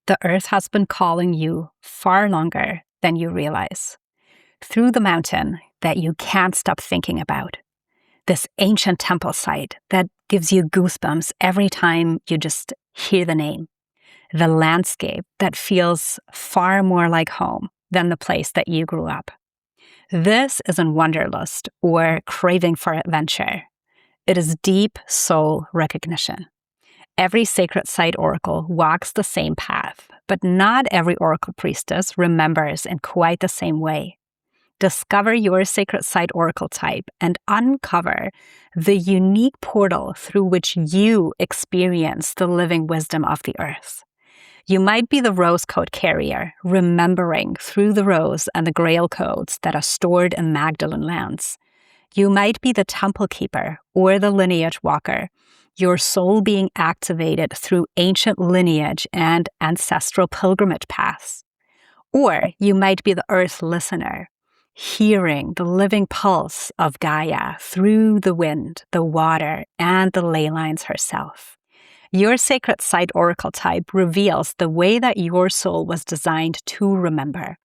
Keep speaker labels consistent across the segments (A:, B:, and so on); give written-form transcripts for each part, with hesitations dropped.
A: The earth has been calling you far longer than you realize. Through the mountain that you can't stop thinking about. This ancient temple site that gives you goosebumps every time you just hear the name. The landscape that feels far more like home than the place that you grew up. This isn't wanderlust or craving for adventure. It is deep soul recognition. Every sacred site oracle walks the same path, but not every oracle priestess remembers in quite the same way. Discover your sacred site oracle type and uncover the unique portal through which you experience the living wisdom of the earth. You might be the rose code carrier, remembering through the rose and the grail codes that are stored in Magdalene lands. You might be the temple keeper or the lineage walker, your soul being activated through ancient lineage and ancestral pilgrimage paths. Or you might be the earth listener, hearing the living pulse of Gaia through the wind, the water, and the ley lines herself. Your sacred site oracle type reveals the way that your soul was designed to remember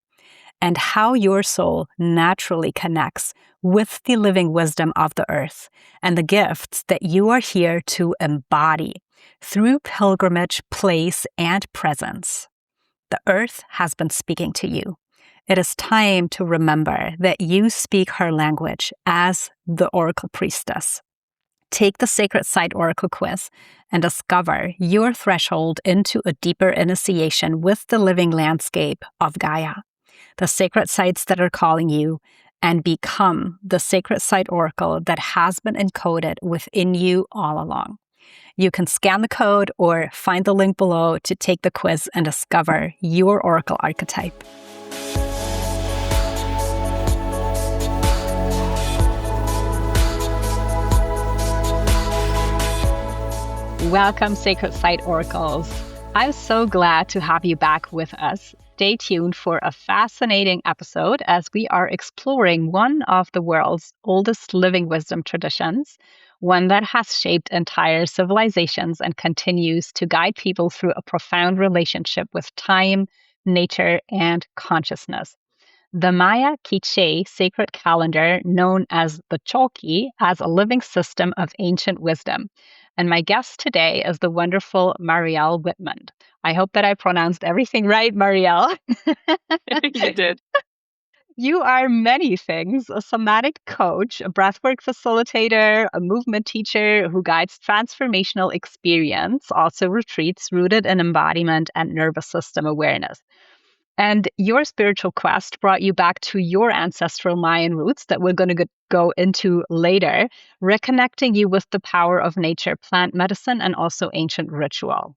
A: and how your soul naturally connects with the living wisdom of the earth and the gifts that you are here to embody through pilgrimage, place, and presence. The earth has been speaking to you. It is time to remember that you speak her language as the oracle priestess. Take the Sacred Site Oracle quiz and discover your threshold into a deeper initiation with the living landscape of Gaia, the sacred sites that are calling you, and become the Sacred Site Oracle that has been encoded within you all along. You can scan the code or find the link below to take the quiz and discover your oracle archetype. Welcome, Sacred Site Oracles. I'm so glad to have you back with us. Stay tuned for a fascinating episode as we are exploring one of the world's oldest living wisdom traditions, one that has shaped entire civilizations and continues to guide people through a profound relationship with time, nature, and consciousness. The Maya Cholq'ij sacred calendar, known as the Cholq'ij, as a living system of ancient wisdom. And my guest today is the wonderful Mariel Witmond. I hope that I pronounced everything right, Mariel.
B: You did.
A: You are many things: a somatic coach, a breathwork facilitator, a movement teacher who guides transformational experience, also retreats rooted in embodiment and nervous system awareness. And your spiritual quest brought you back to your ancestral Mayan roots that we're going to go into later, reconnecting you with the power of nature, plant medicine, and also ancient ritual.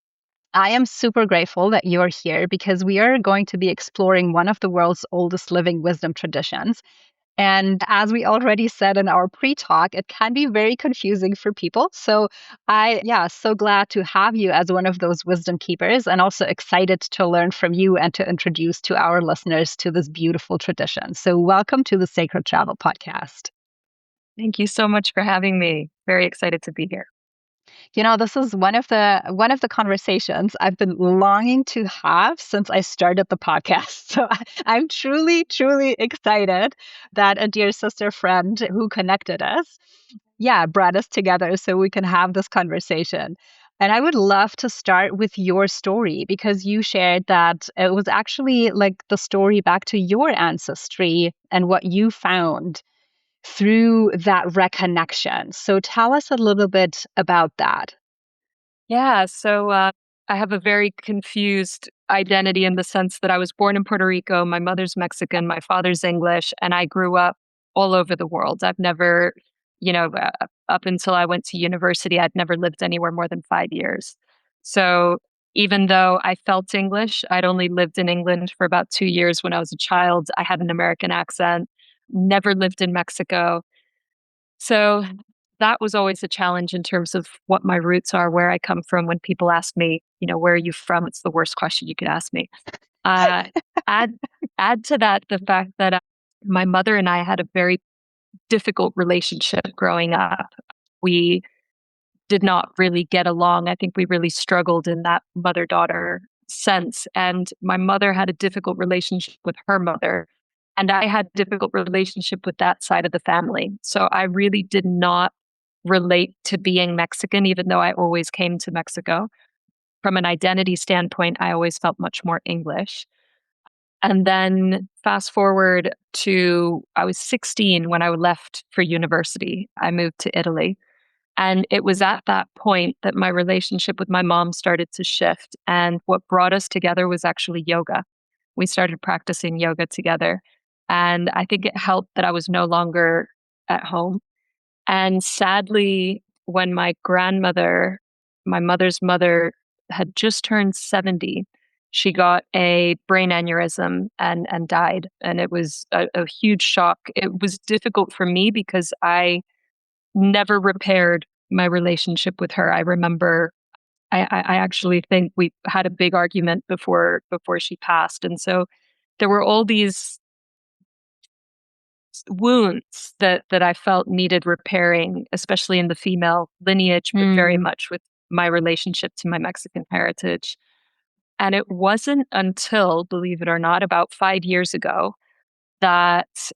A: I am super grateful that you're here because we are going to be exploring one of the world's oldest living wisdom traditions. And as we already said in our pre-talk, it can be very confusing for people. So so glad to have you as one of those wisdom keepers, and also excited to learn from you and to introduce to our listeners to this beautiful tradition. So welcome to the Sacred Travel Podcast.
B: Thank you so much for having me. Very excited to be here.
A: You know, this is one of the conversations I've been longing to have since I started the podcast. So I'm truly, truly excited that a dear sister friend who connected us, brought us together so we can have this conversation. And I would love to start with your story because you shared that it was actually like the story back to your ancestry and what you found through that reconnection. So tell us a little bit about that.
B: Yeah, so I have a very confused identity in the sense that I was born in Puerto Rico. My mother's Mexican, my father's English, and I grew up all over the world. I've never, up until I went to university, I'd never lived anywhere more than 5 years. So even though I felt English, I'd only lived in England for about 2 years when I was a child. I had an American accent, never lived in Mexico. So that was always a challenge in terms of what my roots are, where I come from. When people ask me, where are you from? It's the worst question you could ask me. Add to that the fact that my mother and I had a very difficult relationship growing up. We did not really get along. I think we really struggled in that mother-daughter sense. And my mother had a difficult relationship with her mother, and I had a difficult relationship with that side of the family. So I really did not relate to being Mexican, even though I always came to Mexico. From an identity standpoint, I always felt much more English. And then fast forward to I was 16 when I left for university. I moved to Italy. And it was at that point that my relationship with my mom started to shift. And what brought us together was actually yoga. We started practicing yoga together. And I think it helped that I was no longer at home. And sadly, when my mother's mother, had just turned 70, she got a brain aneurysm and died. And it was a huge shock. It was difficult for me because I never repaired my relationship with her. I remember I actually think we had a big argument before she passed. And so there were all these wounds that I felt needed repairing, especially in the female lineage, but very much with my relationship to my Mexican heritage. And it wasn't until, believe it or not, about 5 years ago that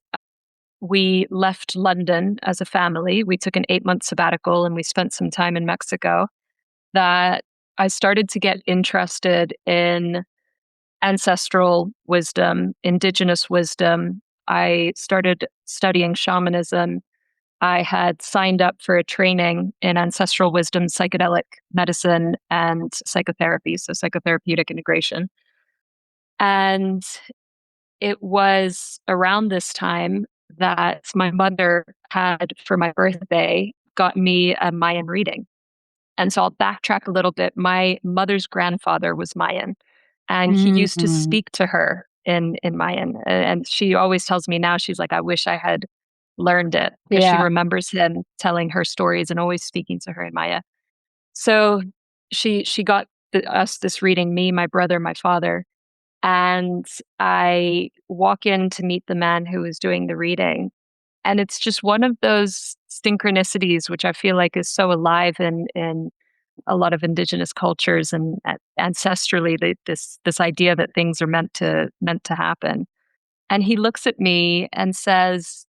B: we left London as a family. We took an 8-month sabbatical and we spent some time in Mexico, that I started to get interested in ancestral wisdom, indigenous wisdom. I started studying shamanism. I had signed up for a training in ancestral wisdom, psychedelic medicine, and psychotherapy, so psychotherapeutic integration. And it was around this time that my mother had, for my birthday, got me a Mayan reading. And so I'll backtrack a little bit. My mother's grandfather was Mayan, and he used to speak to her in Mayan. And she always tells me now, she's like, I wish I had learned it, because she remembers him telling her stories and always speaking to her in Maya. So she got us this reading, me, my brother, my father, and I walk in to meet the man who was doing the reading. And it's just one of those synchronicities, which I feel like is so alive in a lot of indigenous cultures and ancestrally, this idea that things are meant to happen. And he looks at me and says,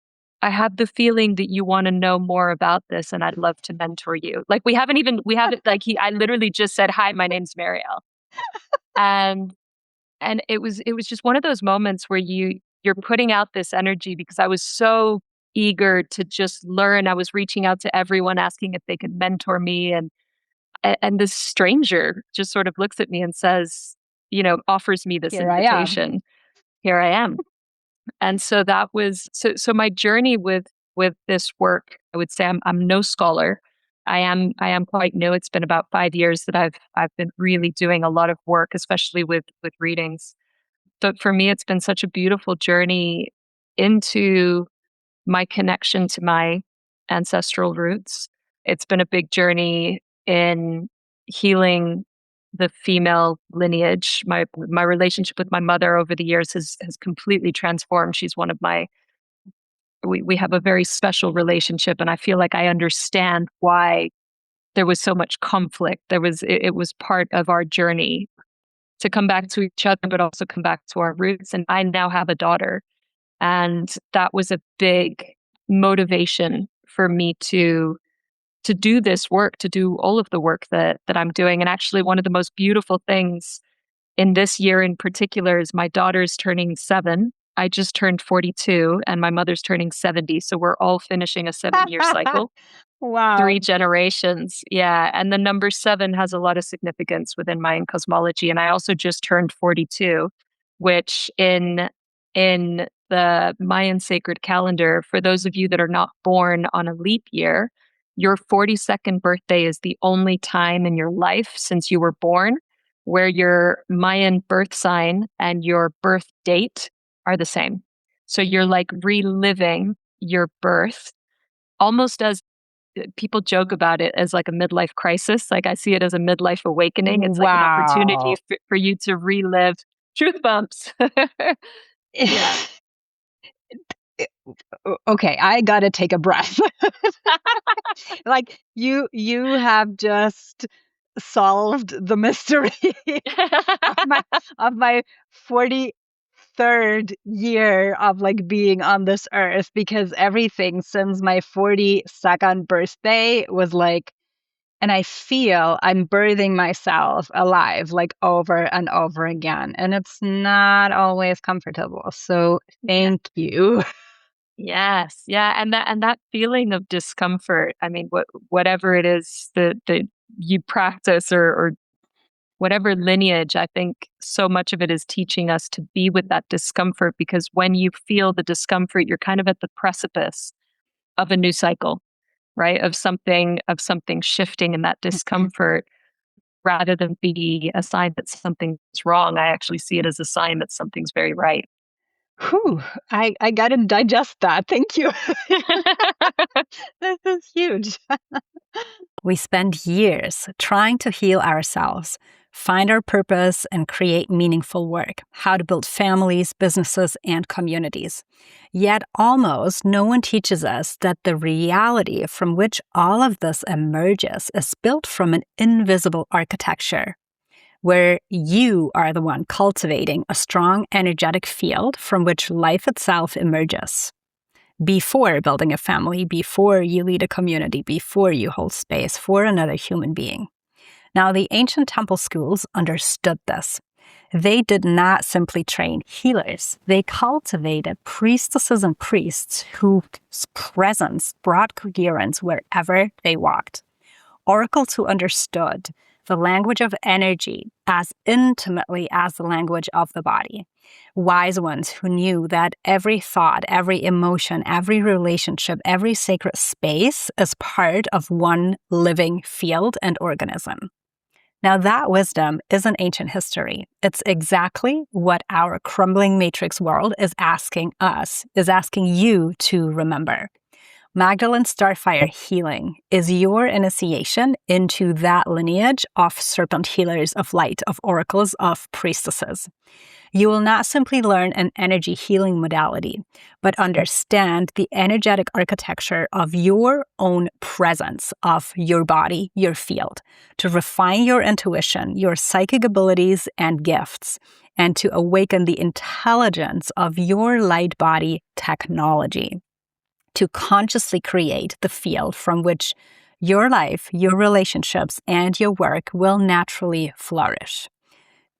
B: I have the feeling that you want to know more about this, and I'd love to mentor you. Like we haven't like I literally just said, hi, my name's Mariel. And it was just one of those moments where you're putting out this energy, because I was so eager to just learn. I was reaching out to everyone asking if they could mentor me, and this stranger just sort of looks at me and says, offers me this
A: Here I am.
B: invitation. Here I am. And so that was so my journey with this work. I would say I'm no scholar. I am quite new. It's been about 5 years that I've been really doing a lot of work, especially with readings. But for me, it's been such a beautiful journey into my connection to my ancestral roots. It's been a big journey in healing the female lineage. My relationship with my mother over the years has completely transformed. She's one of my we have a very special relationship, and I feel like I understand why there was so much conflict. It was part of our journey to come back to each other, but also come back to our roots. And I now have a daughter, and that was a big motivation for me to do this work, to do all of the work that I'm doing. And actually, one of the most beautiful things in this year in particular is my daughter's turning 7. I just turned 42, and my mother's turning 70. So we're all finishing a 7-year cycle.
A: Wow.
B: 3 generations. Yeah. And the number 7 has a lot of significance within Mayan cosmology. And I also just turned 42, which in the Mayan sacred calendar, for those of you that are not born on a leap year, your 42nd birthday is the only time in your life since you were born where your Mayan birth sign and your birth date are the same. So you're like reliving your birth, almost as people joke about it as like a midlife crisis. Like I see it as a midlife awakening. It's like an opportunity for you to relive truth bumps. Yeah.
A: Okay, I gotta take a breath. Like you have just
C: solved the mystery of my 43rd year of like being on this earth, because everything since my 42nd birthday was like, and I feel I'm birthing myself alive like over and over again. And it's not always comfortable. So
B: Yeah.
C: thank you.
B: Yes. Yeah. And that feeling of discomfort, I mean, whatever it is that you practice or whatever lineage, I think so much of it is teaching us to be with that discomfort, because when you feel the discomfort, you're kind of at the precipice of a new cycle, right? Of something shifting, and that discomfort, rather than be a sign that something's wrong, I actually see it as a sign that something's very right.
C: Whew, I got to digest that. Thank you. This is huge.
A: We spend years trying to heal ourselves, find our purpose, and create meaningful work, how to build families, businesses, and communities. Yet almost no one teaches us that the reality from which all of this emerges is built from an invisible architecture, where you are the one cultivating a strong energetic field from which life itself emerges. Before building a family, before you lead a community, before you hold space for another human being. Now, the ancient temple schools understood this. They did not simply train healers. They cultivated priestesses and priests whose presence brought coherence wherever they walked. Oracles who understood the language of energy as intimately as the language of the body. Wise ones who knew that every thought, every emotion, every relationship, every sacred space is part of one living field and organism. Now, that wisdom isn't ancient history. It's exactly what our crumbling matrix world is asking us, is asking you to remember. Magdalene Starfire Healing is your initiation into that lineage of serpent healers of light, of oracles, of priestesses. You will not simply learn an energy healing modality, but understand the energetic architecture of your own presence, of your body, your field, to refine your intuition, your psychic abilities and gifts, and to awaken the intelligence of your light body technology, to consciously create the field from which your life, your relationships, and your work will naturally flourish.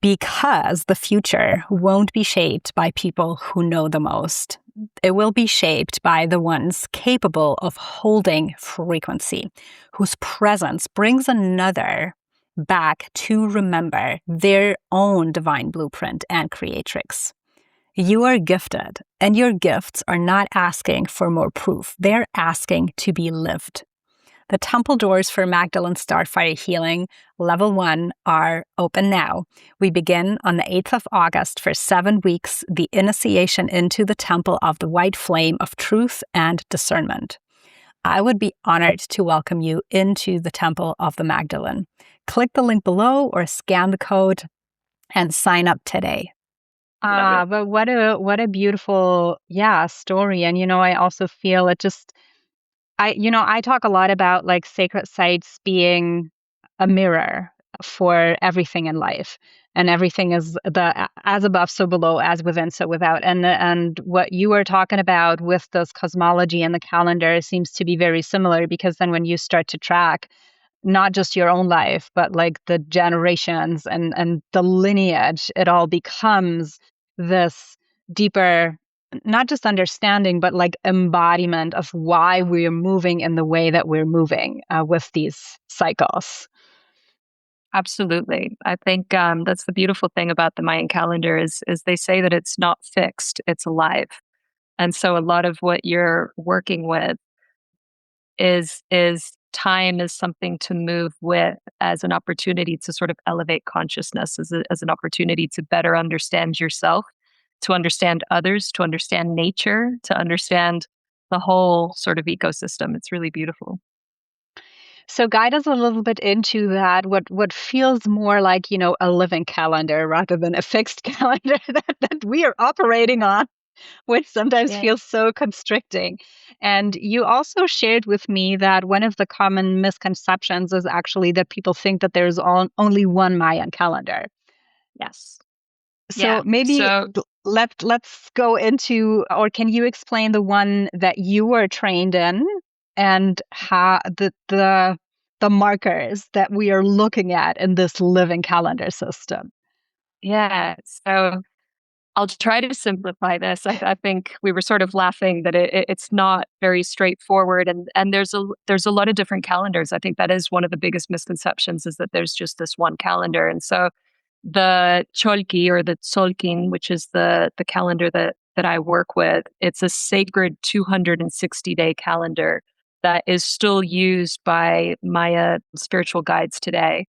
A: Because the future won't be shaped by people who know the most. It will be shaped by the ones capable of holding frequency, whose presence brings another back to remember their own divine blueprint and creatrix. You are gifted, and your gifts are not asking for more proof. They're asking to be lived. The temple doors for Magdalene Starfire Healing Level 1 are open now. We begin on the 8th of August for 7 weeks, the initiation into the temple of the white flame of truth and discernment. I would be honored to welcome you into the temple of the Magdalene. Click the link below or scan the code and sign up today.
C: But what a beautiful, story. And, I also feel it just, I talk a lot about like sacred sites being a mirror for everything in life. And everything is the as above, so below, as within, so without. And what you were talking about with this cosmology and the calendar seems to be very similar, because then when you start to track not just your own life, but like the generations and the lineage, it all becomes this deeper, not just understanding, but like embodiment of why we're moving in the way that we're moving with these cycles.
B: Absolutely. I think that's the beautiful thing about the Mayan calendar is they say that it's not fixed, it's alive. And so a lot of what you're working with is time is something to move with, as an opportunity to sort of elevate consciousness, as an opportunity to better understand yourself, to understand others, to understand nature, to understand the whole sort of ecosystem. It's really beautiful.
C: So guide us a little bit into that. What feels more like, a living calendar rather than a fixed calendar that we are operating on. which sometimes
B: Yeah.
C: feels so constricting. And you also shared with me that one of the common misconceptions is actually that people think that there's only one Mayan calendar.
B: Yes.
C: So
B: Yeah.
C: maybe
B: So
C: let's go into, or can you explain the one that you were trained in and how the markers that we are looking at in this living calendar system?
B: yeah. So I'll try to simplify this. I think we were sort of laughing that it's not very straightforward, and there's a lot of different calendars. I think that is one of the biggest misconceptions is that there's just this one calendar, and so the Cholq'ij or the Tzolkin, which is the calendar that I work with, it's a sacred 260-day calendar that is still used by Maya spiritual guides today.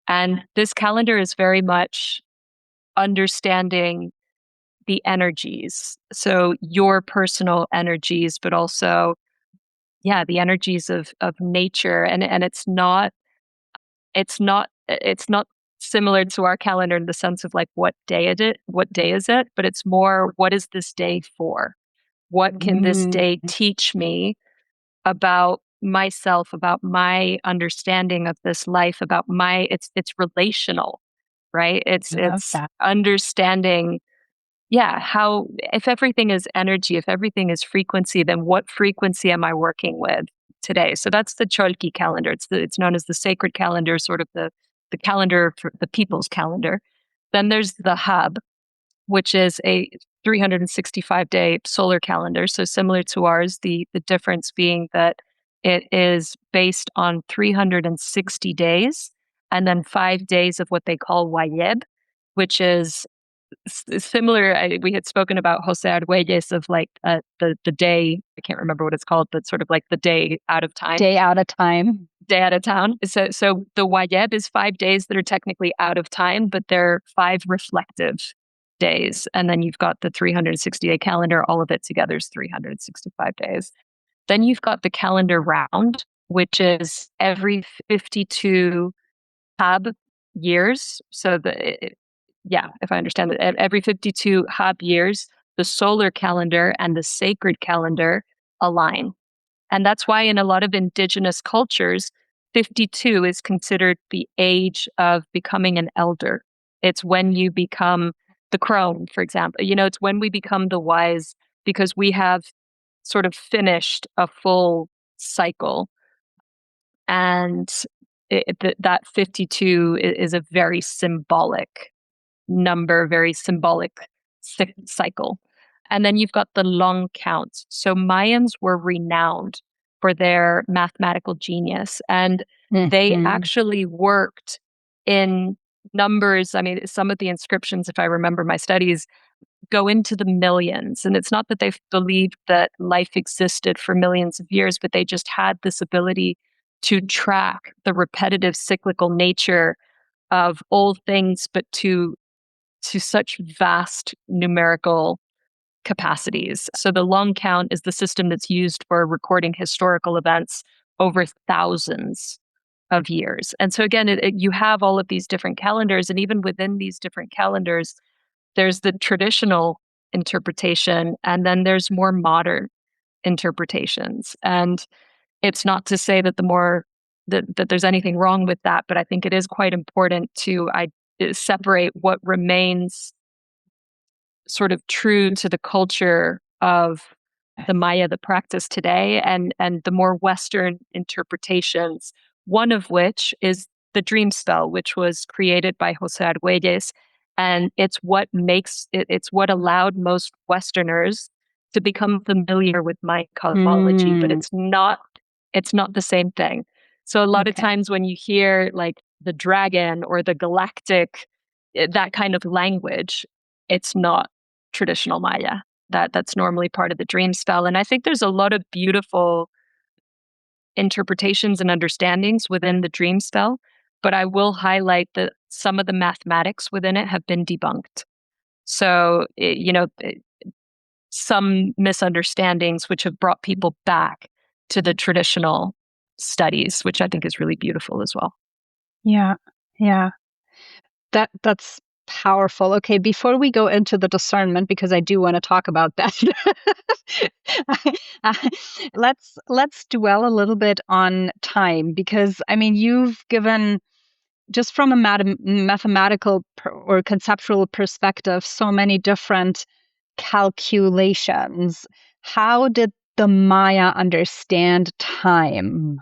B: And this calendar is very much understanding the energies. So your personal energies, but also, yeah, the energies of nature. And it's not similar to our calendar in the sense of like what day is it, but it's more what is this day for? What can this
C: Mm,
B: day teach me about myself, about my understanding of this life, about my it's relational, right?
C: I love
B: It's
C: that.
B: understanding, yeah, how if everything is energy, if everything is frequency, then what frequency am I working with today? So that's the Cholq'ij calendar. It's known as the sacred calendar, sort of the calendar for the people's calendar. Then there's the hub, which is a 365-day solar calendar. So similar to ours, the difference being that it is based on 360 days and then 5 days of what they call Wayeb, which is similar. We had spoken about Jose Arguelles of like the day. I can't remember what it's called, but sort of like the day out of time,
C: Day out of time.
B: day out of town. So the Wayeb is 5 days that are technically out of time, but they're five reflective days. And then you've got the 360-day calendar. All of it together is 365 days. Then you've got the calendar round, which is every 52 Hab years. So yeah, if I understand it, every 52 Hab years, the solar calendar and the sacred calendar align. And that's why in a lot of indigenous cultures, 52 is considered the age of becoming an elder. It's when you become the crone, for example. It's when we become the wise because we have sort of finished a full cycle. And that 52 is a very symbolic number, very symbolic cycle. And then you've got the long count. So Mayans were renowned for their mathematical genius, and they
C: Mhm.
B: actually worked in numbers. I mean, some of the inscriptions, if I remember my studies, go into the millions. And it's not that they believed that life existed for millions of years, but they just had this ability to track the repetitive cyclical nature of old things, but to such vast numerical capacities. So the long count is the system that's used for recording historical events over thousands of years. And so again, you have all of these different calendars, and even within these different calendars, there's the traditional interpretation, and then there's more modern interpretations. And it's not to say that that there's anything wrong with that, but I think it is quite important to separate what remains sort of true to the culture of the Maya, the practice today, and the more Western interpretations, one of which is the dream spell, which was created by Jose Arguelles. And it's what allowed most Westerners to become familiar with Mayan cosmology, but
C: Mm,
B: it's not the same thing. So a lot of
C: okay.
B: times when you hear like the dragon or the galactic, that kind of language, it's not traditional Maya. That's normally part of the dream spell. And I think there's a lot of beautiful interpretations and understandings within the dream spell, but I will highlight that some of the mathematics within it have been debunked. So, some misunderstandings which have brought people back to the traditional studies, which I think is really beautiful as well.
C: Yeah. Yeah. That's powerful. Okay, before we go into the discernment, because I do want to talk about that, let's dwell a little bit on time, because I mean, you've given, just from a mathematical or conceptual perspective, so many different calculations. How did the Maya understand time?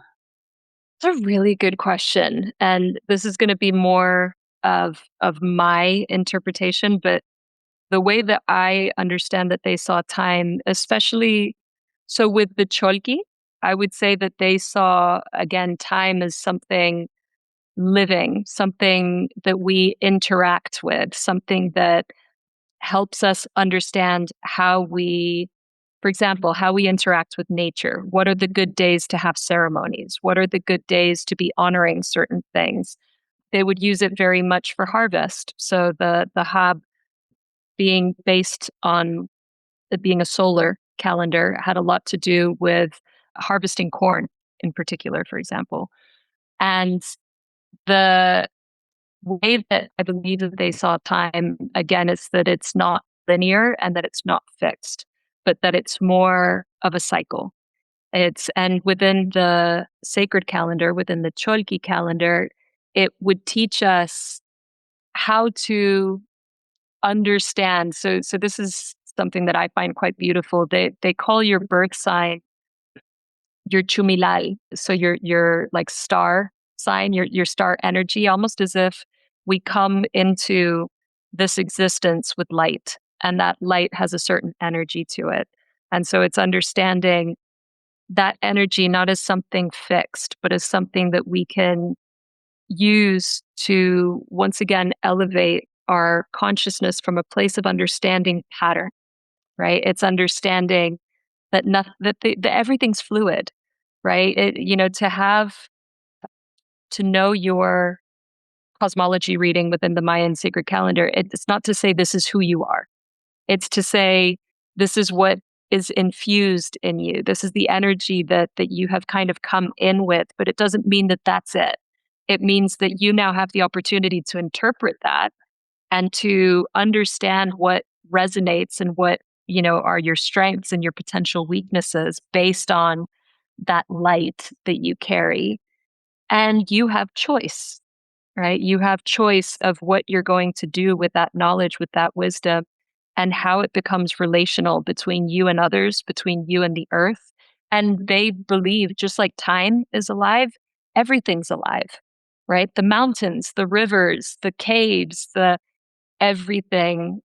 B: It's a really good question. And this is going to be more of my interpretation, but the way that I understand that they saw time, especially so with the Cholq'ij, I would say that they saw, again, time as something living, something that we interact with, something that helps us understand how we, for example, how we interact with nature. What are the good days to have ceremonies? What are the good days to be honoring certain things? They would use it very much for harvest. So the Hab, being based on it being a solar calendar, had a lot to do with harvesting corn in particular, for example. And the way that I believe that they saw time, again, is that it's not linear and that it's not fixed, but that it's more of a cycle. And within the sacred calendar, within the Cholq'ij calendar, it would teach us how to understand. So this is something that I find quite beautiful. They call your birth sign your Chumilal, so your like star sign, your star energy, almost as if we come into this existence with light, and that light has a certain energy to it. And so it's understanding that energy not as something fixed, but as something that we can use to once again elevate our consciousness from a place of understanding pattern, right? It's understanding that that everything's fluid, right? To know your cosmology reading within the Mayan sacred calendar, it's not to say this is who you are. It's to say this is what is infused in you. This is the energy that you have kind of come in with, but it doesn't mean that that's it. It means that you now have the opportunity to interpret that and to understand what resonates and what, are your strengths and your potential weaknesses based on that light that you carry. And you have choice, right? You have choice of what you're going to do with that knowledge, with that wisdom, and how it becomes relational between you and others, between you and the earth. And they believe, just like time is alive, everything's alive, right? The mountains, the rivers, the caves, the everything.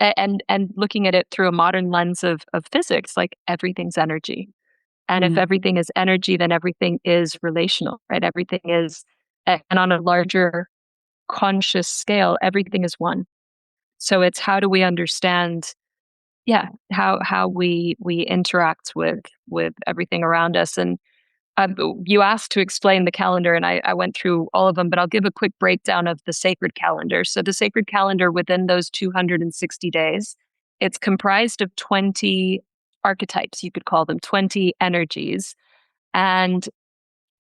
B: And looking at it through a modern lens of physics, like everything's energy. And if
C: Mm.
B: everything is energy, then everything is relational, right? Everything is, and on a larger conscious scale, everything is one. So it's how do we understand, how we interact with everything around us. And you asked to explain the calendar, and I went through all of them, but I'll give a quick breakdown of the sacred calendar. So the sacred calendar within those 260 days, it's comprised of 20 archetypes, you could call them 20 energies, and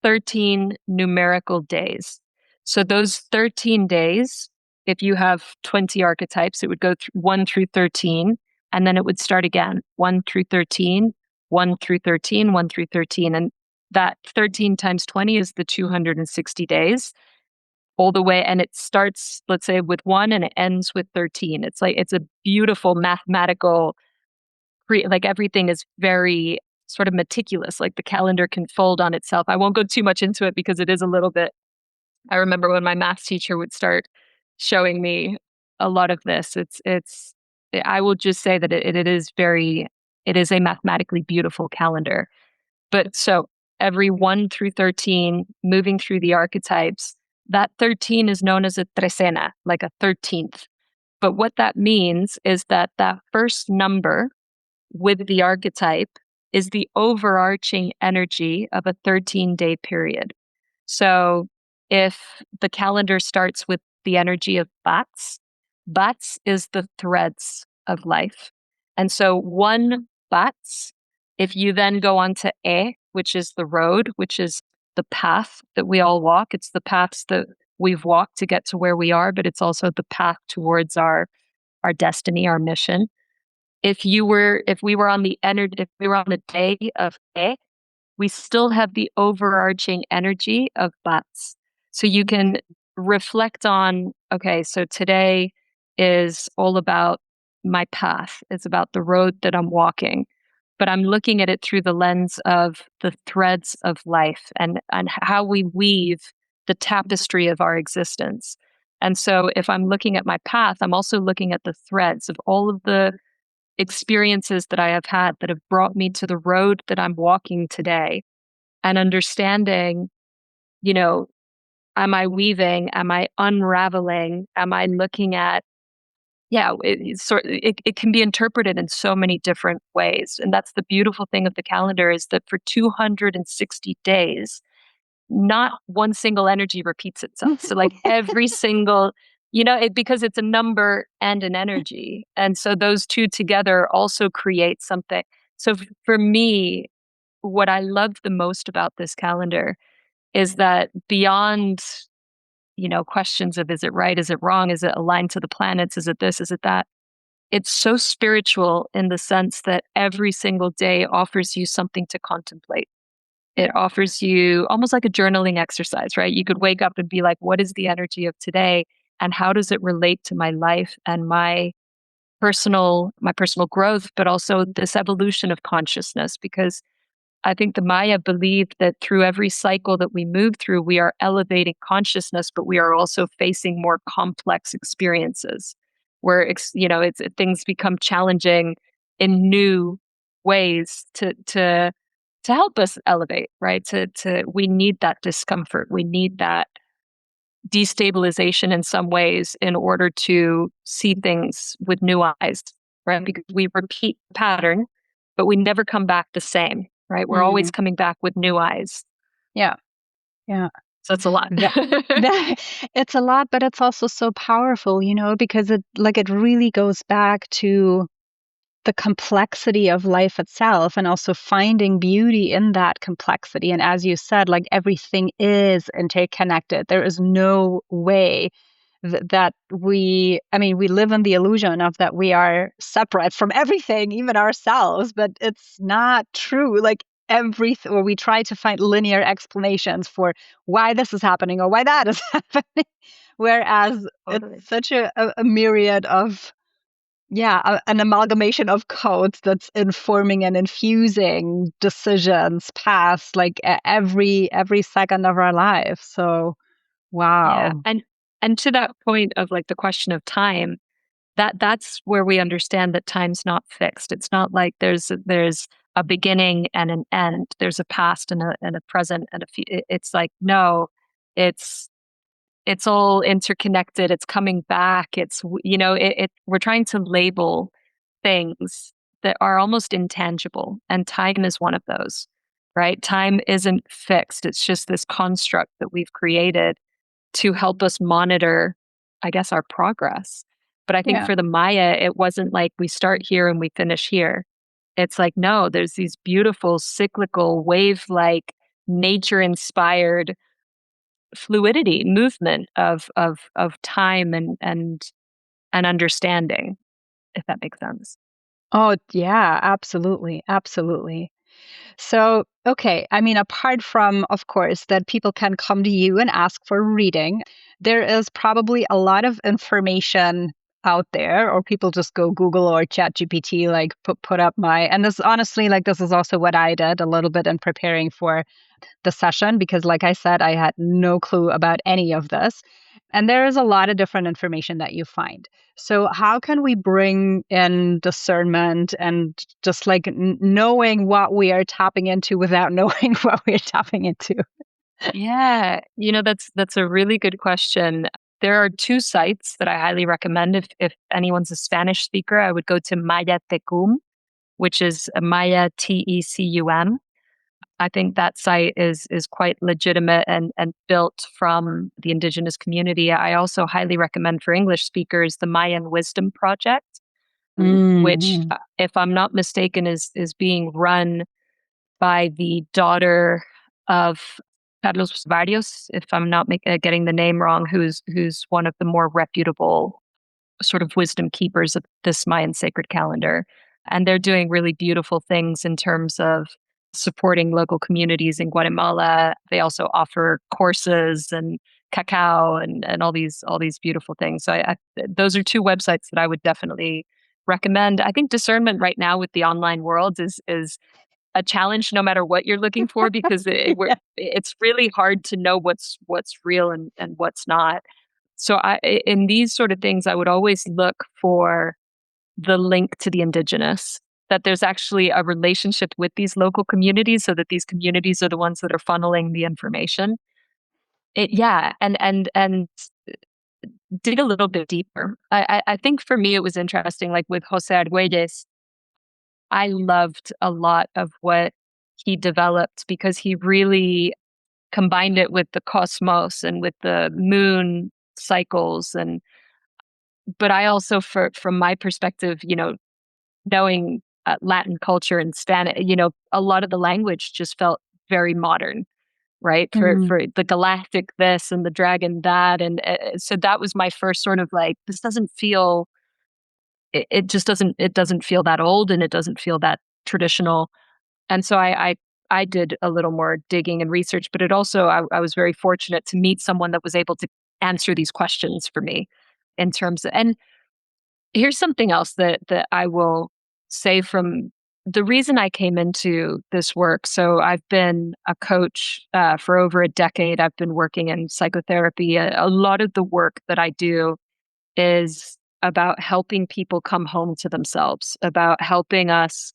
B: 13 numerical days. So those 13 days, if you have 20 archetypes, it would go 1 through 13, and then it would start again, 1 through 13, 1 through 13, 1 through 13. And that 13 times 20 is the 260 days all the way. And it starts, let's say, with 1 and it ends with 13. It's a beautiful mathematical, like everything is very sort of meticulous, like the calendar can fold on itself. I won't go too much into it because it is a little bit, I remember when my math teacher would start showing me a lot of this. I will just say that it is a mathematically beautiful calendar. But so every 1 through 13, moving through the archetypes, that 13 is known as a trecena, like a 13th. But what that means is that that first number with the archetype is the overarching energy of a 13-day period. So if the calendar starts with the energy of bats, bats is the threads of life. And so one bats, if you then go on to which is the road, which is the path that we all walk, it's the paths that we've walked to get to where we are, but it's also the path towards our destiny, our mission. If we were on if we were on the day of A, we still have the overarching energy of bats. So you can reflect on, okay, so today is all about my path. It's about the road that I'm walking, but I'm looking at it through the lens of the threads of life and how we weave the tapestry of our existence. And so if I'm looking at my path, I'm also looking at the threads of all of the experiences that I have had that have brought me to the road that I'm walking today, and understanding, you know, am I weaving? Am I unraveling? Am I looking at, yeah, it can be interpreted in so many different ways. And that's the beautiful thing of the calendar, is that for 260 days, not one single energy repeats itself. So like every single, because it's a number and an energy. And so those two together also create something. So for me, what I love the most about this calendar is that beyond, questions of, is it right? Is it wrong? Is it aligned to the planets? Is it this? Is it that? It's so spiritual in the sense that every single day offers you something to contemplate. It offers you almost like a journaling exercise, right? You could wake up and be like, what is the energy of today? And how does it relate to my life and my personal growth, but also this evolution of consciousness? Because I think the Maya believed that through every cycle that we move through, we are elevating consciousness, but we are also facing more complex experiences where, things become challenging in new ways to help us elevate, right? We need that discomfort. We need that destabilization in some ways in order to see things with new eyes, right? Because we repeat the pattern, but we never come back the same, right? We're always coming back with new eyes.
C: Yeah. Yeah.
B: So it's a lot.
C: That it's a lot, but it's also so powerful, because it really goes back to the complexity of life itself, and also finding beauty in that complexity. And as you said, like, everything is interconnected. There is no way that we live in the illusion of that we are separate from everything, even ourselves, but it's not true. Like, everything, or we try to find linear explanations for why this is happening or why that is happening, whereas
B: Totally.
C: it's such a myriad of, an amalgamation of codes that's informing and infusing decisions past, like, every second of our life. So
B: Yeah.
C: wow.
B: And to that point of like the question of time, that's where we understand that time's not fixed. It's not like there's a beginning and an end. There's a past and a present and a it's like, no, it's it's all interconnected. It's coming back. We're trying to label things that are almost intangible, and time is one of those, right? Time isn't fixed. It's just this construct that we've created to help us monitor, I guess, our progress. But I think
C: Yeah.
B: for the Maya, it wasn't like we start here and we finish here. It's like, no, there's these beautiful cyclical wave-like nature inspired fluidity, movement of time and understanding, if that makes sense.
C: Oh, yeah, absolutely. Absolutely. So, okay, I mean, apart from, of course, that people can come to you and ask for reading, there is probably a lot of information out there, or people just go Google or Chat GPT, like, put up and this, honestly, like, this is also what I did a little bit in preparing for the session, because, like I said, I had no clue about any of this. And there is a lot of different information that you find. So how can we bring in discernment and just like knowing what we are tapping into without knowing what we're tapping into?
B: Yeah, that's a really good question. There are two sites that I highly recommend if anyone's a Spanish speaker. I would go to Maya Tecum, which is Maya Tecum. I think that site is quite legitimate and built from the indigenous community. I also highly recommend for English speakers the Mayan Wisdom Project, which,
C: Mm.
B: if I'm not mistaken, is being run by the daughter of Carlos Varios, if I'm not getting the name wrong, who's one of the more reputable sort of wisdom keepers of this Mayan sacred calendar. And they're doing really beautiful things in terms of supporting local communities in Guatemala. They also offer courses and cacao and all these beautiful things. So those are two websites that I would definitely recommend. I think discernment right now with the online world is a challenge no matter what you're looking for, because
C: Yeah.
B: it's really hard to know what's real and what's not. So in these sort of things, I would always look for the link to the indigenous, that there's actually a relationship with these local communities, so that these communities are the ones that are funneling the information. Yeah, and dig a little bit deeper. I think for me it was interesting, like with Jose Argüelles, I loved a lot of what he developed because he really combined it with the cosmos and with the moon cycles. And but I also, from my perspective, knowing Latin culture and Spanish, a lot of the language just felt very modern, right?
C: Mm.
B: For the galactic this and the dragon that, and so that was my first sort of like, this doesn't feel. It just doesn't. It doesn't feel that old, and it doesn't feel that traditional. And so I did a little more digging and research, but it also, I was very fortunate to meet someone that was able to answer these questions for me in terms of. And here's something else that I will say from the reason I came into this work. So I've been a coach for over a decade. I've been working in psychotherapy. A lot of the work that I do is about helping people come home to themselves, about helping us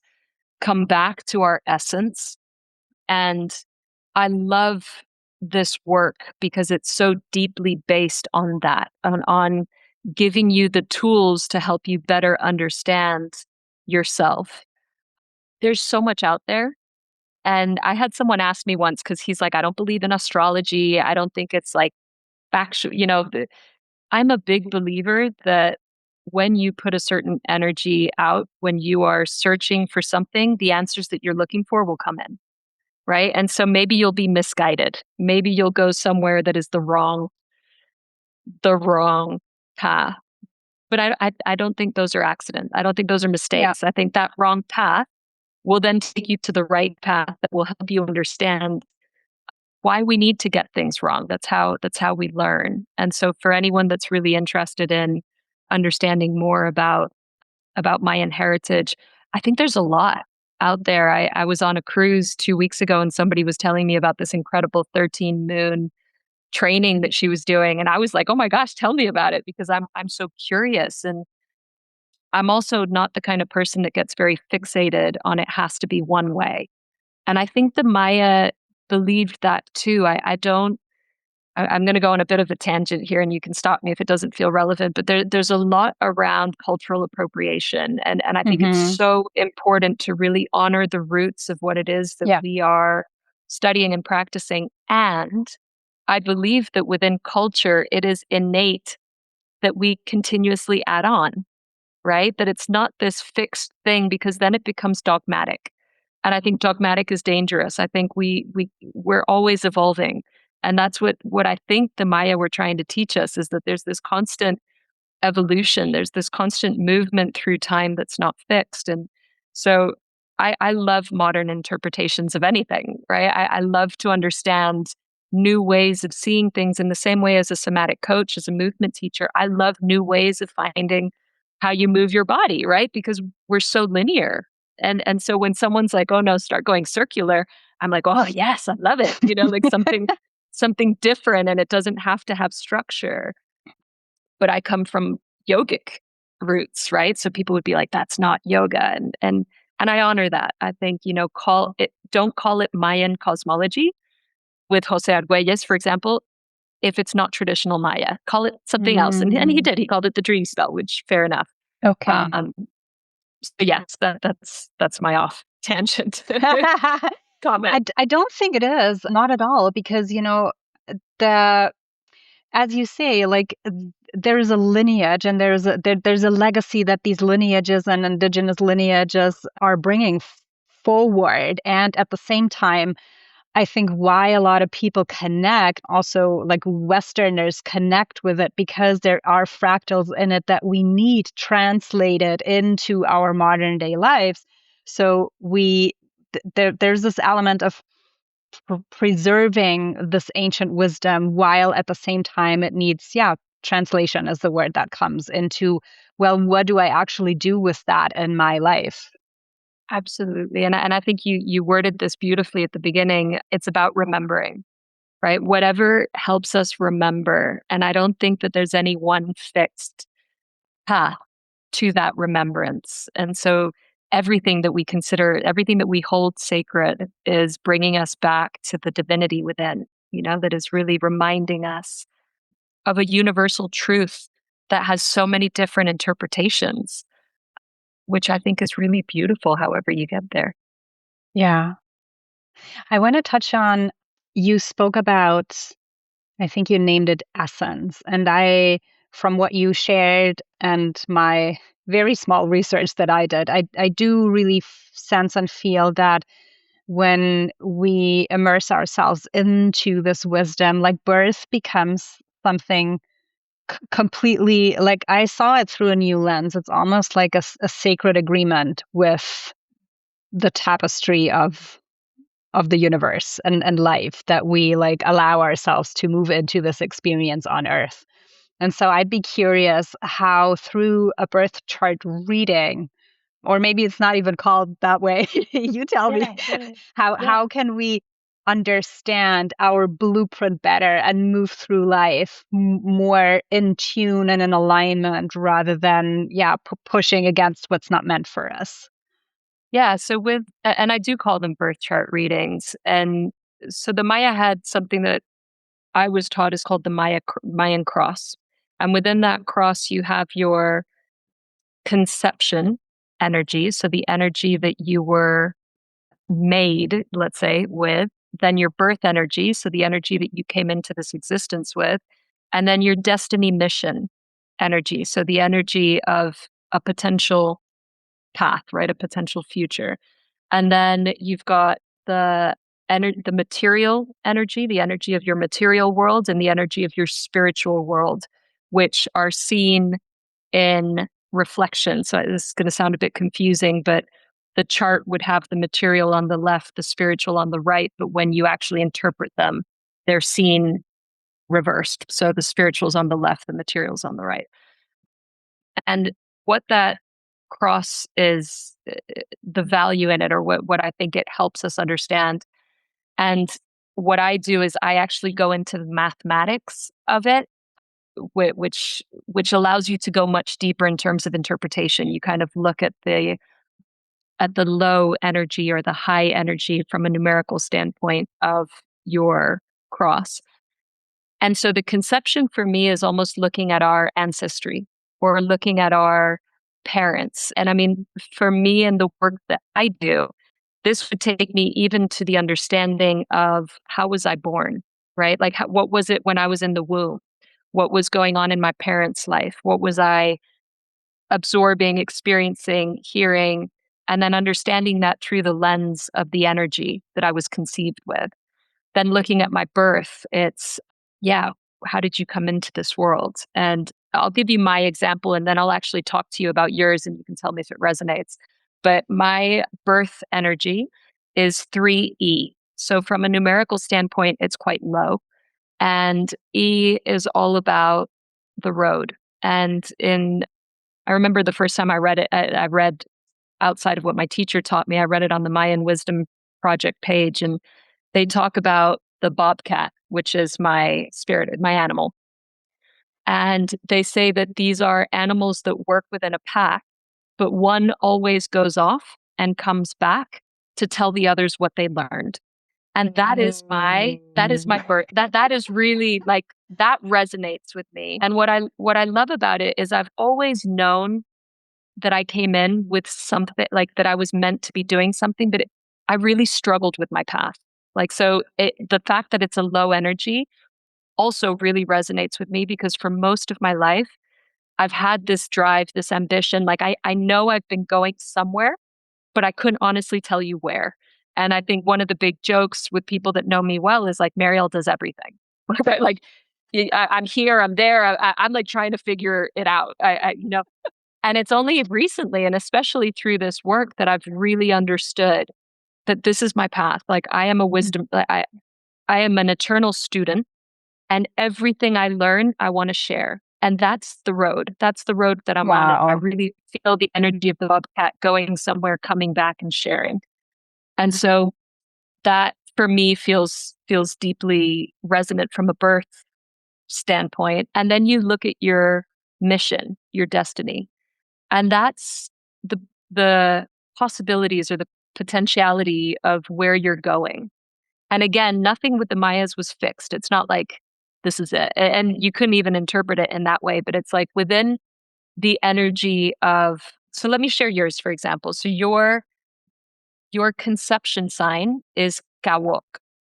B: come back to our essence. And I love this work because it's so deeply based on that, on giving you the tools to help you better understand yourself. There's so much out there. And I had someone ask me once, because he's like, I don't believe in astrology. I don't think it's like factual. I'm a big believer that when you put a certain energy out, when you are searching for something, the answers that you're looking for will come in. Right. And so maybe you'll be misguided. Maybe you'll go somewhere that is the wrong path. But I don't think those are accidents. I don't think those are
C: Yeah.
B: mistakes. I think that wrong path will then take you to the right path that will help you understand why we need to get things wrong. That's how we learn. And so for anyone that's really interested in understanding more about Mayan heritage, I think there's a lot out there. I was on a cruise 2 weeks ago, and somebody was telling me about this incredible 13 moon training that she was doing. And I was like, oh my gosh, tell me about it, because I'm so curious. And I'm also not the kind of person that gets very fixated on it has to be one way. And I think the Maya believed that too. I don't I'm going to go on a bit of a tangent here, and you can stop me if it doesn't feel relevant. But there's a lot around cultural appropriation, and I think it's
C: Hmm.
B: so important to really honor the roots of what it is that
C: Yeah.
B: we are studying and practicing. And I believe that within culture, it is innate that we continuously add on, right? That it's not this fixed thing, because then it becomes dogmatic. And I think dogmatic is dangerous. I think we're always evolving. And that's what I think the Maya were trying to teach us, is that there's this constant evolution. There's this constant movement through time that's not fixed. And so I love modern interpretations of anything, right? I love to understand new ways of seeing things, in the same way as a somatic coach, as a movement teacher. I love new ways of finding how you move your body, right? Because we're so linear. And so when someone's like, oh no, start going circular, I'm like, oh yes, I love it. Like something different, and it doesn't have to have structure. But I come from yogic roots, right? So people would be like, that's not yoga. And I honor that. I think, don't call it Mayan cosmology with Jose Argüelles, for example, if it's not traditional Maya. Call it something else. And he
C: Mm.
B: did. He called it the dream spell, which fair enough.
C: Okay.
B: So yes, that's my off tangent comment.
C: I don't think it is, not at all, because the as you say, like there is a lineage, and there's a legacy that these lineages and indigenous lineages are bringing forward, and at the same time, I think why a lot of people connect, also like Westerners connect with it, because there are fractals in it that we need translated into our modern day lives. So there's this element of preserving this ancient wisdom, while at the same time it needs, translation is the word that comes into, well, what do I actually do with that in my life?
B: Absolutely. And I think you worded this beautifully at the beginning. It's about remembering, right? Whatever helps us remember. And I don't think that there's any one fixed path to that remembrance. And so everything that we consider, everything that we hold sacred is bringing us back to the divinity within, that is really reminding us of a universal truth that has so many different interpretations, which I think is really beautiful, however you get there.
C: Yeah. I want to touch on, you spoke about, I think you named it essence. And from what you shared and my very small research that I did, I do really sense and feel that when we immerse ourselves into this wisdom, like birth becomes something completely, like I saw it through a new lens. It's almost like a sacred agreement with the tapestry of the universe and life, that we like allow ourselves to move into this experience on earth. And so I'd be curious how, through a birth chart reading, or maybe it's not even called that way, you tell me, how can we understand our blueprint better and move through life more in tune and in alignment, rather than pushing against what's not meant for us.
B: Yeah. So and I do call them birth chart readings. And so the Maya had something that I was taught is called the Mayan cross. And within that cross, you have your conception energy. So the energy that you were made, let's say, with, then your birth energy. So the energy that you came into this existence with, and then your destiny mission energy. So the energy of a potential path, right? A potential future. And then you've got the material energy, the energy of your material world, and the energy of your spiritual world, which are seen in reflection. So this is going to sound a bit confusing, but the chart would have the material on the left, the spiritual on the right. But when you actually interpret them, they're seen reversed. So the spiritual's on the left, the material's on the right. And what that cross is, the value in it, or what I think it helps us understand. And what I do is I actually go into the mathematics of it, which allows you to go much deeper in terms of interpretation. You kind of look at the low energy or the high energy from a numerical standpoint of your cross. And so the conception for me is almost looking at our ancestry, or looking at our parents. And I mean, for me and the work that I do, this would take me even to the understanding of, how was I born, right? Like, what was it when I was in the womb? What was going on in my parents' life? What was I absorbing, experiencing, hearing, and then understanding that through the lens of the energy that I was conceived with. Then looking at my birth, it's, how did you come into this world? And I'll give you my example, and then I'll actually talk to you about yours, and you can tell me if it resonates. But my birth energy is 3E. So from a numerical standpoint, it's quite low. And E is all about the road. And I remember the first time I read it, I read outside of what my teacher taught me, I read it on the Mayan Wisdom Project page, and they talk about the bobcat, which is my spirit, my animal. And they say that these are animals that work within a pack, but one always goes off and comes back to tell the others what they learned. And that is my birth. That is really, like, that resonates with me. And what I love about it is I've always known that I came in with something, like that I was meant to be doing something, but I really struggled with my path. Like, so the fact that it's a low energy also really resonates with me, because for most of my life, I've had this drive, this ambition. Like, I know I've been going somewhere, but I couldn't honestly tell you where. And I think one of the big jokes with people that know me well is like, Mariel does everything. Like, I'm here, I'm there, I'm like trying to figure it out. And it's only recently, and especially through this work, that I've really understood that this is my path. Like, I am a wisdom, I am an eternal student, and everything I learn, I want to share. And that's the road. That's the road that I'm on. I
C: Wow.
B: really feel the energy of the bobcat going somewhere, coming back and sharing. And so that for me feels deeply resonant from a birth standpoint. And then you look at your mission, your destiny, and that's the possibilities or the potentiality of where you're going. And again, nothing with the Mayas was fixed. It's not like this is it. And you couldn't even interpret it in that way, but it's like within the energy of, so let me share yours, for example. So your conception sign is Kawok.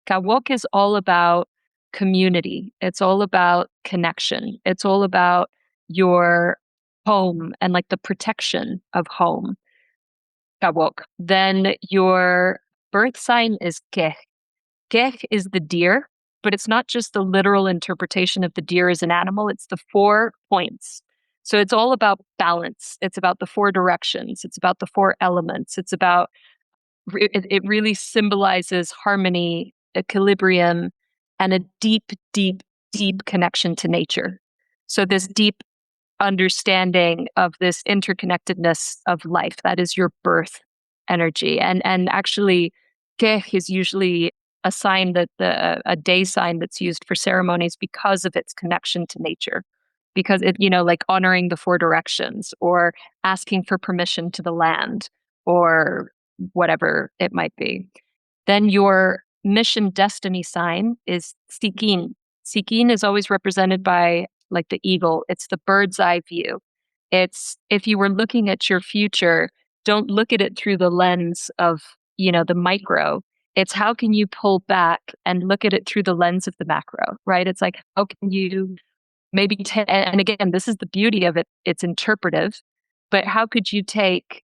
B: Kawok is all about community. It's all about connection. It's all about your home and like the protection of home. Kawok. Then your birth sign is Keh. Keh is the deer, but it's not just the literal interpretation of the deer as an animal. It's the 4 points. So it's all about balance. It's about the 4 directions. It's about the 4 elements. It's about it really symbolizes harmony, equilibrium, and a deep, deep, deep connection to nature. So this deep understanding of this interconnectedness of life, that is your birth energy. And actually, Keh is usually a sign that a day sign that's used for ceremonies because of its connection to nature. Because it, like honoring the 4 directions or asking for permission to the land or whatever it might be. Then your mission destiny sign is Sikin. Sikin is always represented by like the eagle. It's the bird's eye view. It's if you were looking at your future, don't look at it through the lens of, the micro. It's how can you pull back and look at it through the lens of the macro, right? It's like, how can you maybe and again, this is the beauty of it. It's interpretive, but how could you take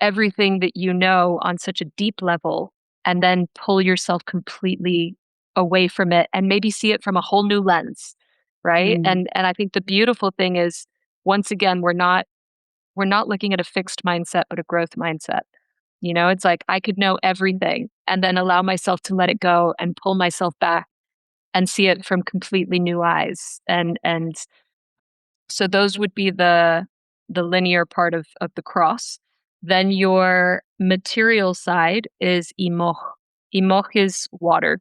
B: everything that you know on such a deep level and then pull yourself completely away from it and maybe see it from a whole new lens, right? And I think the beautiful thing is, once again, we're not looking at a fixed mindset but a growth mindset. It's like I could know everything and then allow myself to let it go and pull myself back and see it from completely new eyes. And so those would be the linear part of the cross. Then your material side is Imoch. Imoch is water.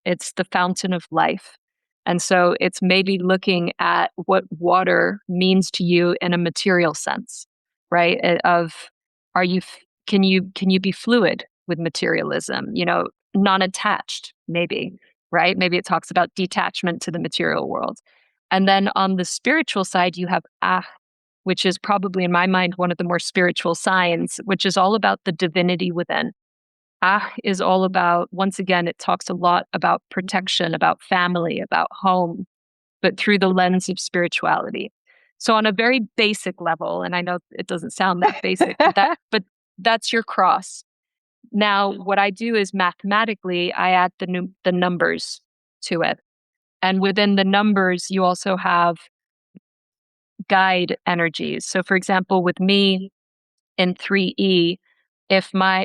B: It's the fountain of life. And so it's maybe looking at what water means to you in a material sense, right? Are you can you be fluid with materialism? Non-attached, maybe, right? Maybe it talks about detachment to the material world. And then on the spiritual side, you have Ah, which is probably in my mind one of the more spiritual signs, which is all about the divinity within. Ah is all about, once again, it talks a lot about protection, about family, about home, but through the lens of spirituality. So on a very basic level, and I know it doesn't sound that basic, but that's your cross. Now, what I do is mathematically, I add the numbers to it. And within the numbers, you also have guide energies. So for example, with me in 3E,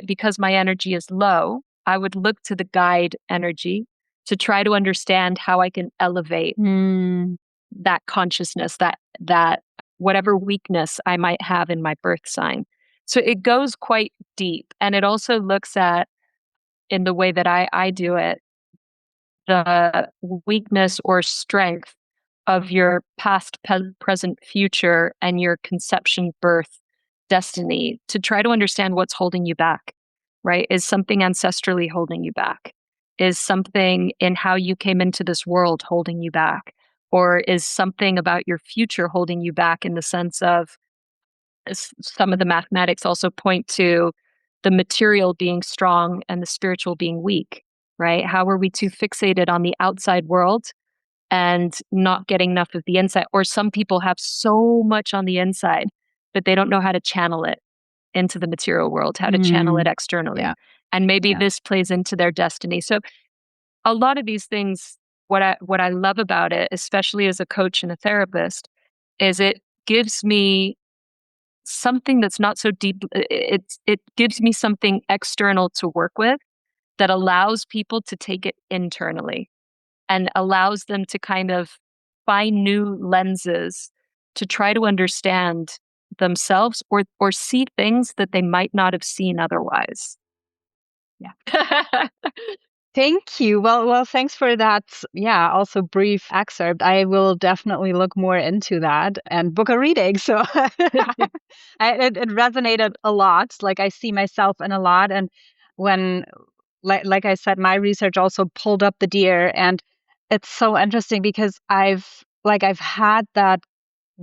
B: because my energy is low, I would look to the guide energy to try to understand how I can elevate that consciousness, that whatever weakness I might have in my birth sign. So it goes quite deep. And it also looks at, in the way that I do it, the weakness or strength of your past, present, future, and your conception, birth, destiny to try to understand what's holding you back, right? Is something ancestrally holding you back? Is something in how you came into this world holding you back? Or is something about your future holding you back in the sense of some of the mathematics also point to the material being strong and the spiritual being weak, right? How are we too fixated on the outside world and not getting enough of the inside? Or some people have so much on the inside, but they don't know how to channel it into the material world, how to channel it externally.
C: Yeah.
B: And maybe
C: Yeah.
B: this plays into their destiny. So a lot of these things, what I love about it, especially as a coach and a therapist, is it gives me something that's not so deep. It gives me something external to work with that allows people to take it internally and allows them to kind of find new lenses to try to understand themselves or see things that they might not have seen otherwise. Yeah.
C: Thank you. Well, thanks for that. Yeah, also brief excerpt. I will definitely look more into that and book a reading. So it resonated a lot. Like I see myself in a lot, and when, like I said, my research also pulled up the deer, and it's so interesting because I've had that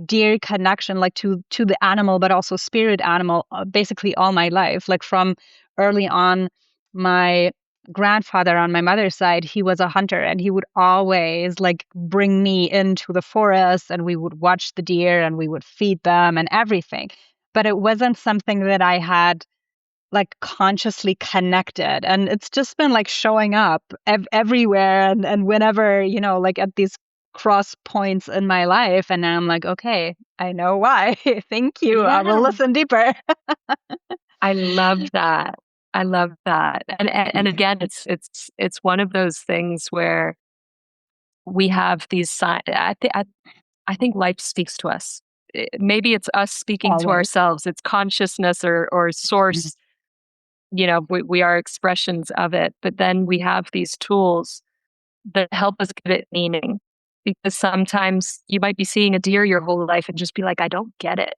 C: dear connection like to the animal, but also spirit animal, basically all my life. Like from early on, my grandfather on my mother's side, he was a hunter, and he would always like bring me into the forest, and we would watch the deer and we would feed them and everything. But it wasn't something that I had like consciously connected, and it's just been like showing up everywhere, and whenever, like at these cross points in my life, and now I'm like, okay, I know why. Thank you, I will
B: Yeah.
C: listen deeper.
B: I love that. I love that. And again, it's one of those things where we have these signs. I think life speaks to us. Maybe it's us speaking to
C: Always.
B: ourselves. It's consciousness or
C: Mhm.
B: source. We are expressions of it. But then we have these tools that help us give it meaning. Because sometimes you might be seeing a deer your whole life and just be like, I don't get it.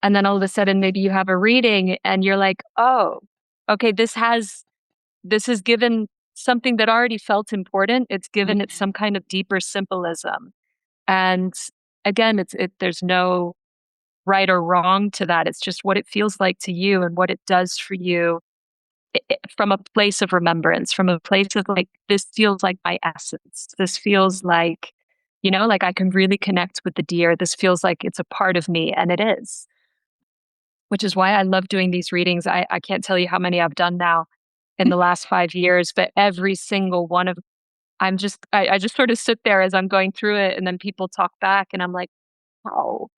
B: And then all of a sudden, maybe you have a reading and you're like, oh, okay, this has given something that already felt important. It's given it some kind of deeper symbolism. And again, there's no right or wrong to that. It's just what it feels like to you and what it does for you from a place of remembrance, from a place of like, this feels like my essence. This feels like, like I can really connect with the deer. This feels like it's a part of me, and it is, which is why I love doing these readings. I can't tell you how many I've done now in the last 5 years, but every single one of I just sort of sit there as I'm going through it, and then people talk back, and I'm like, wow,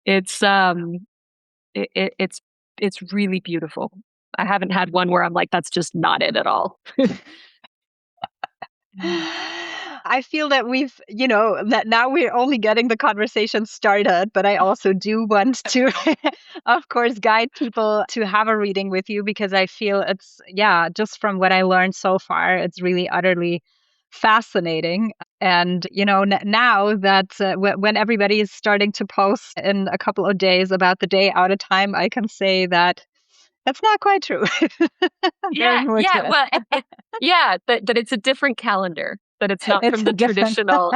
B: it's it, it, it's it's really beautiful. I haven't had one where I'm like, that's just not it at all. Mm.
C: I feel that that now we're only getting the conversation started, but I also do want to, of course, guide people to have a reading with you, because I feel yeah, just from what I learned so far, it's really utterly fascinating. And, now that when everybody is starting to post in a couple of days about the day out of time, I can say that that's not quite true. There's
B: Yeah,
C: more
B: yeah.
C: to
B: Well,
C: it.
B: yeah, that it's a different calendar. That it's not
C: It's
B: from
C: a
B: the
C: different.
B: traditional.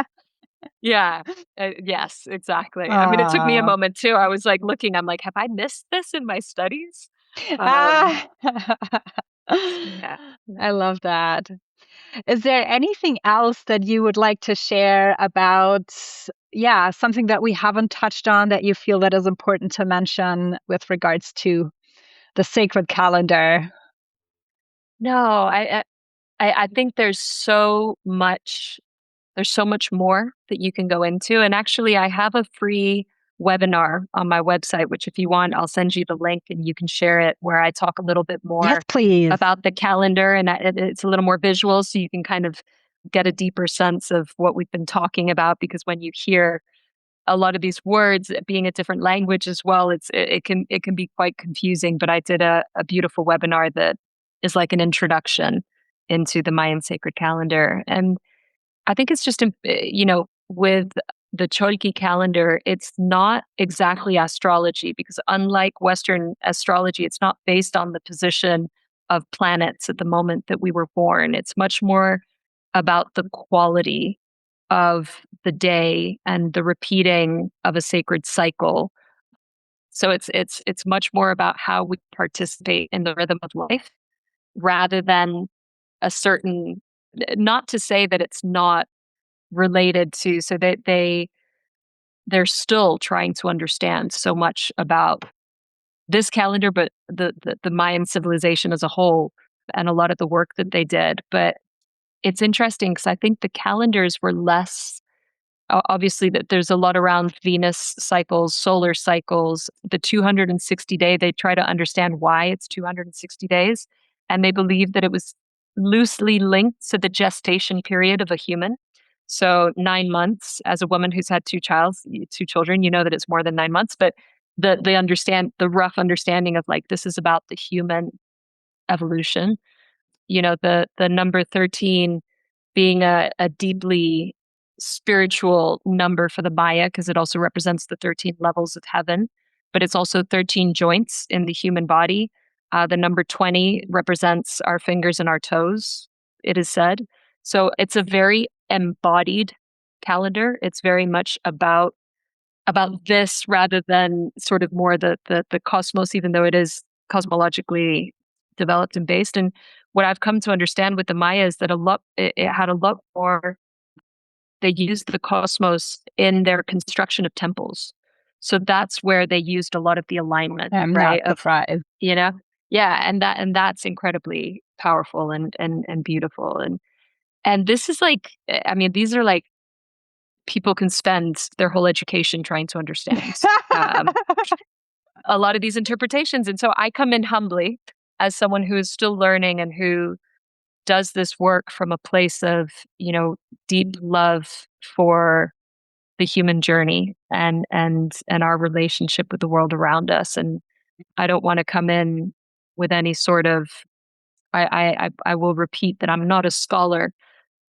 B: Yeah. Yes, exactly. I mean, it took me a
C: Ah.
B: moment too. I was like looking. I'm like, have I missed this in my studies? Um.
C: Ah.
B: Yeah.
C: I love that. Is there anything else that you would like to share about, yeah, something that we haven't touched on that you feel that is important to mention with regards to the sacred calendar?
B: No, I think there's so much more that you can go into. And actually, I have a free webinar on my website, which if you want, I'll send you the link and you can share it, where I talk a little bit
C: Yes,
B: more
C: please.
B: about the calendar, and it's a little more visual, so you can kind of get a deeper sense of what we've been talking about. Because when you hear a lot of these words being a different language as well, it can be quite confusing. But I did a beautiful webinar that is like an introduction into the Mayan sacred calendar. And I think it's just, with the Cholq'ij calendar, it's not exactly astrology, because unlike Western astrology, it's not based on the position of planets at the moment that we were born. It's much more about the quality of the day and the repeating of a sacred cycle. So it's much more about how we participate in the rhythm of life rather than a certain, not to say that it's not related to, so that they're still trying to understand so much about this calendar, but the Mayan civilization as a whole, and a lot of the work that they did. But it's interesting because I think the calendars were less obviously that there's a lot around Venus cycles, solar cycles, the 260-day. They try to understand why it's 260 days. And they believe that it was loosely linked to the gestation period of a human. So 9 months, as a woman who's had two children, you know that it's more than 9 months, but the rough understanding of like, this is about the human evolution. The number 13 being a deeply spiritual number for the Maya, because it also represents the 13 levels of heaven, but it's also 13 joints in the human body. The number 20 represents our fingers and our toes, it is said. So it's a very embodied calendar. It's very much about this rather than sort of more the cosmos, even though it is cosmologically developed and based. And what I've come to understand with the Maya is that it had a lot more. They used the cosmos in their construction of temples, so that's where they used a lot of the alignment,
C: I'm
B: right?
C: not surprised.
B: Yeah, and that's incredibly powerful and beautiful. And this is like, I mean, these are like people can spend their whole education trying to understand a lot of these interpretations. And so I come in humbly as someone who is still learning and who does this work from a place of, deep love for the human journey and our relationship with the world around us. And I don't want to come in with any sort of, I will repeat that I'm not a scholar,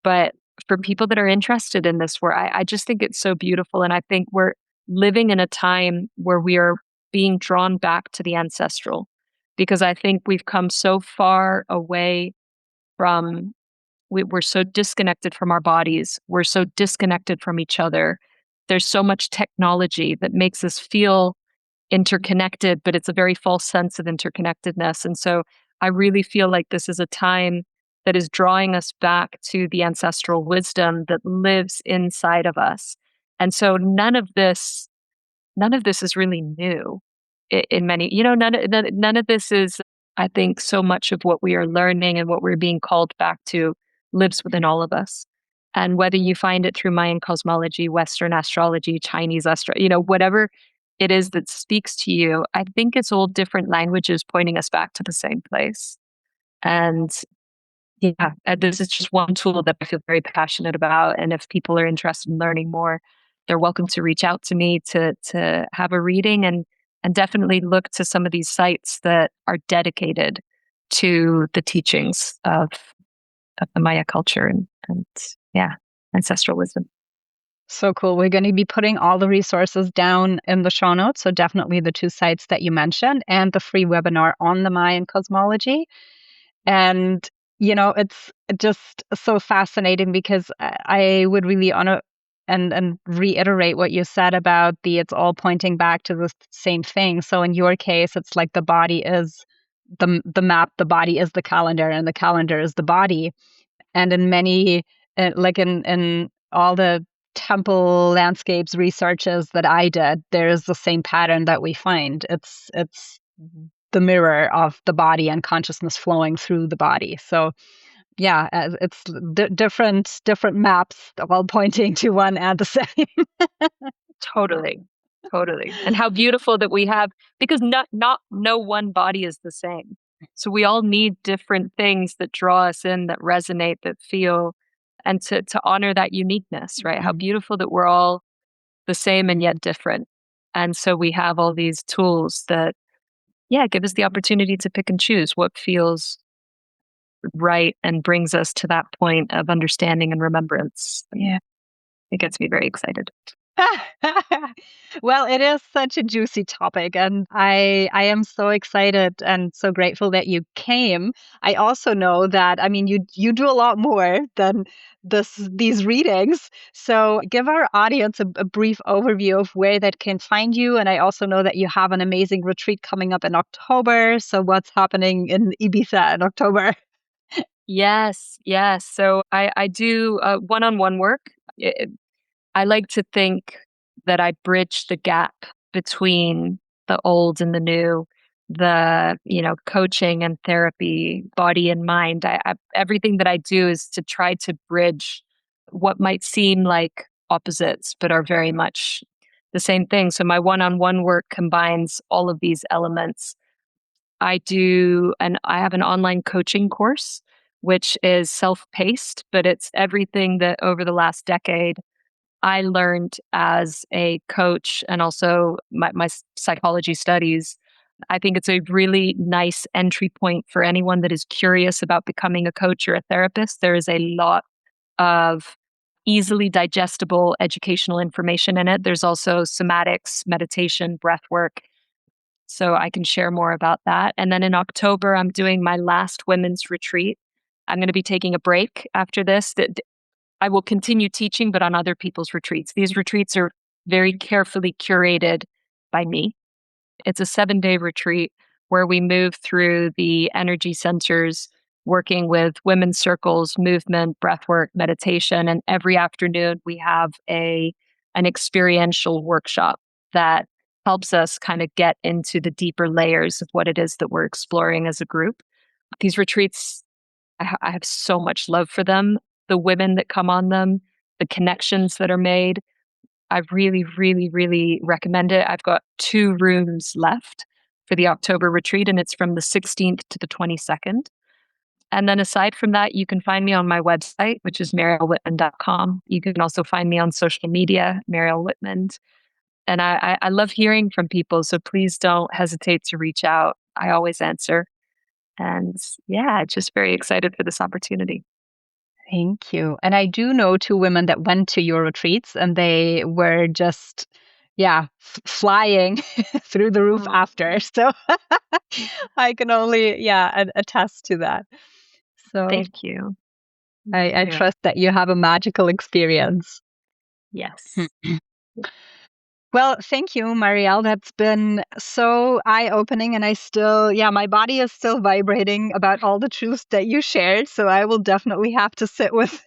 B: but for people that are interested in this work, I just think it's so beautiful. And I think we're living in a time where we are being drawn back to the ancestral, because I think we've come so far away from, we're so disconnected from our bodies. We're so disconnected from each other. There's so much technology that makes us feel interconnected, but it's a very false sense of interconnectedness. And so I really feel like this is a time that is drawing us back to the ancestral wisdom that lives inside of us. And so none of this is really new in many, none of this is, I think so much of what we are learning and what we're being called back to lives within all of us. And whether you find it through Mayan cosmology, Western astrology, Chinese whatever it is that speaks to you, I think it's all different languages pointing us back to the same place. And yeah, this is just one tool that I feel very passionate about. And if people are interested in learning more, they're welcome to reach out to me to have a reading, and definitely look to some of these sites that are dedicated to the teachings of the Maya culture and yeah, ancestral wisdom.
C: So cool. We're going to be putting all the resources down in the show notes. So definitely the two sites that you mentioned and the free webinar on the Mayan cosmology. And, it's just so fascinating because I would really honor and reiterate what you said about it's all pointing back to the same thing. So in your case, it's like the body is the map, the body is the calendar, and the calendar is the body. And in many, like in all the temple landscapes researches that I did, there is the same pattern that we find. It's the mirror of the body and consciousness flowing through the body. So yeah, it's different maps all pointing to one and the same.
B: Totally. And how beautiful that we have, because no one body is the same. So we all need different things that draw us in, that resonate, that feel, and to honor that uniqueness, right? How beautiful that we're all the same and yet different. And so we have all these tools that, give us the opportunity to pick and choose what feels right and brings us to that point of understanding and remembrance.
C: Yeah.
B: It gets me very excited.
C: Well, it is such a juicy topic, and I am so excited and so grateful that you came. I also know that, I mean, you do a lot more than these readings. So give our audience a brief overview of where that can find you. And I also know that you have an amazing retreat coming up in October. So what's happening in Ibiza in October?
B: Yes. So I do one-on-one work. I like to think that I bridge the gap between the old and the new. the, coaching and therapy, body and mind. Everything that I do is to try to bridge what might seem like opposites, but are very much the same thing. So my one-on-one work combines all of these elements. I have an online coaching course, which is self-paced, but it's everything that over the last decade I learned as a coach and also my psychology studies. I think it's a really nice entry point for anyone that is curious about becoming a coach or a therapist. There is a lot of easily digestible educational information in it. There's also somatics, meditation, breath work. So I can share more about that. And then in October, I'm doing my last women's retreat. I'm going to be taking a break after this. I will continue teaching, but on other people's retreats. These retreats are very carefully curated by me. It's a 7-day retreat where we move through the energy centers, working with women's circles, movement, breathwork, meditation. And every afternoon we have an experiential workshop that helps us kind of get into the deeper layers of what it is that we're exploring as a group. These retreats, I have so much love for them. The women that come on them, the connections that are made. I really, really, really recommend it. I've got 2 rooms left for the October retreat, and it's from the 16th to the 22nd. And then aside from that, you can find me on my website, which is marielwitmond.com. You can also find me on social media, Mariel Witmond. And I love hearing from people, so please don't hesitate to reach out. I always answer. And yeah, just very excited for this opportunity.
C: Thank you. And I do know 2 women that went to your retreats and they were just, flying through the roof after. So I can only, attest to that. So
B: Thank you.
C: I trust that you have a magical experience.
B: Yes.
C: Well, thank you, Marielle. That's been so eye-opening, and my body is still vibrating about all the truths that you shared. So I will definitely have to sit with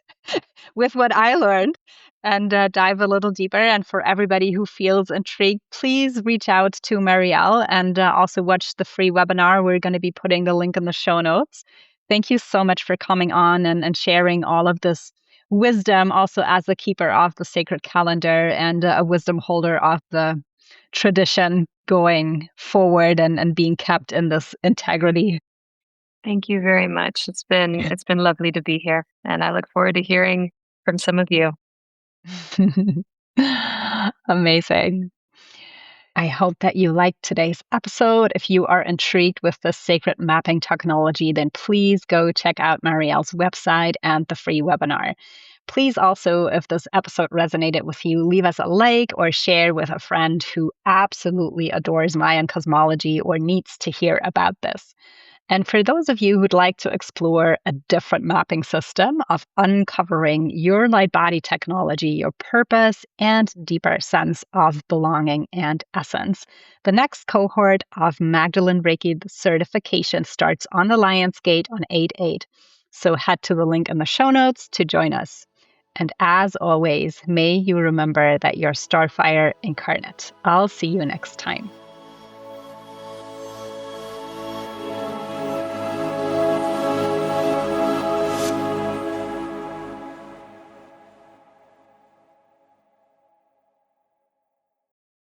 C: with what I learned and dive a little deeper. And for everybody who feels intrigued, please reach out to Marielle and also watch the free webinar. We're going to be putting the link in the show notes. Thank you so much for coming on and sharing all of this wisdom, also as a keeper of the sacred calendar and a wisdom holder of the tradition going forward and being kept in this integrity.
B: Thank you very much. It's been lovely to be here, and I look forward to hearing from some of you.
C: Amazing. I hope that you liked today's episode. If you are intrigued with the sacred mapping technology, then please go check out Marielle's website and the free webinar. Please also, if this episode resonated with you, leave us a like or share with a friend who absolutely adores Mayan cosmology or needs to hear about this. And for those of you who'd like to explore a different mapping system of uncovering your light body technology, your purpose, and deeper sense of belonging and essence, the next cohort of Magdalene Reiki certification starts on the Lion's Gate on 8/8. So head to the link in the show notes to join us. And as always, may you remember that you're Starfire incarnate. I'll see you next time.